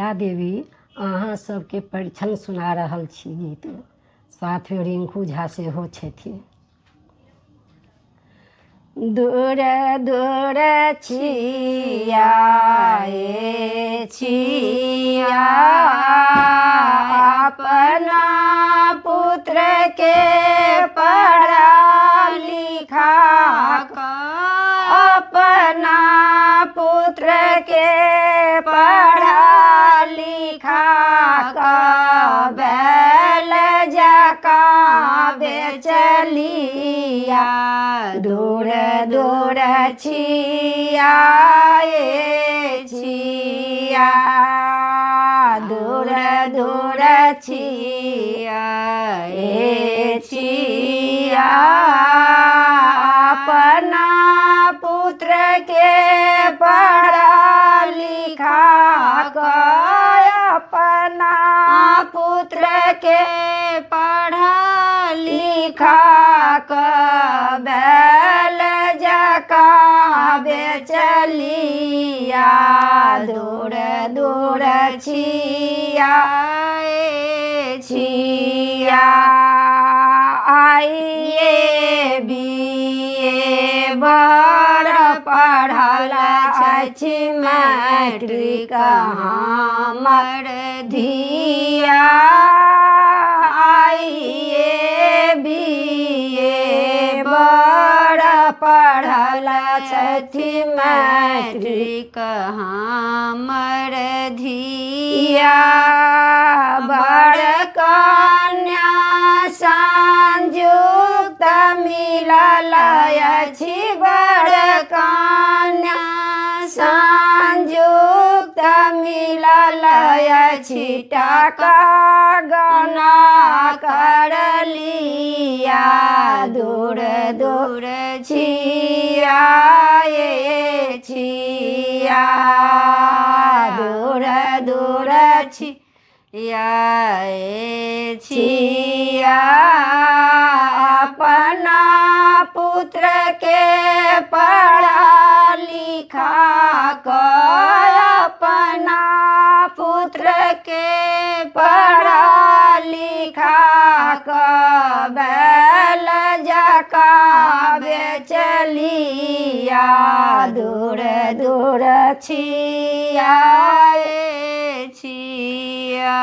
मीरा देवी अहाँ सबके परिछन सुना रहल छी गीत। साथ में रिंकू झा सेहो छथिन। दूर दूर छिया छिया अपना पुत्र के पढ़ा लिखा अपना पुत्र के पढ़ा लिखा बैल जका बेचलिया दूर दूर छिया छिया दूर दूर छिया छिया अपना पुत्र के पढ़ा लिखा अपना पुत्र के पढ़ा लिखा बैल जका बेचलिया दूर दूर छिया छिया आइए बीए बड़ पढ़ल अछि मैट्रिक हमर धिया आइए बीए बड़ पढ़ल छथि मैट्रिक हमर धिया बड़ कन्या संयुक्त मिलल अछि बड़ कन्या संयुक्त मिलल अछि टाका गना कर लिया दूर दूर छिया छिया दूर दूर छिया छिया अपना पुत्र के पढ़ा लिखा अपना पुत्र के पढ़ा लिखा बैल जका बेचलिया दूर दूर छिया छिया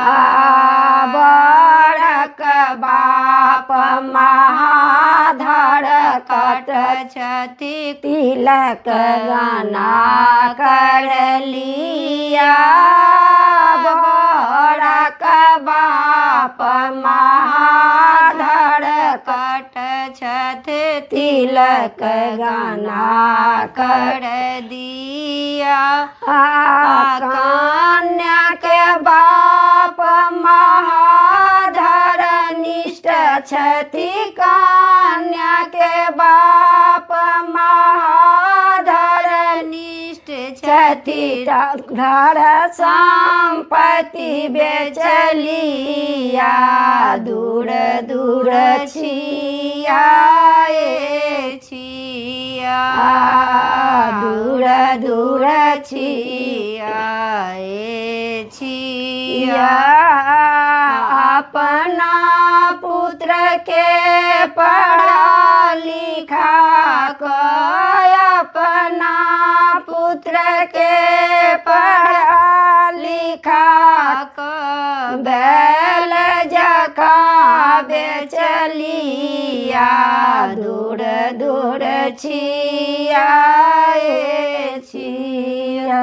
बड़क बाप महाधर कट छथि तिलक गना कर लिया बड़क बाप महाधर कट छथि तिलक गना कर दिया कन्या के बाप महाधर निष्ठ छथि कन्या के बाप महाधर निष्ठ छथि धर संपत्ति बेचलिया दूर दूर छिया छिया दूर दूर छिया छिया अपना पुत्र के पढ़ा लिखा अपना पुत्र के पढ़ा लिखा बैल जका बेचलिया दूर दूर छिया छिया।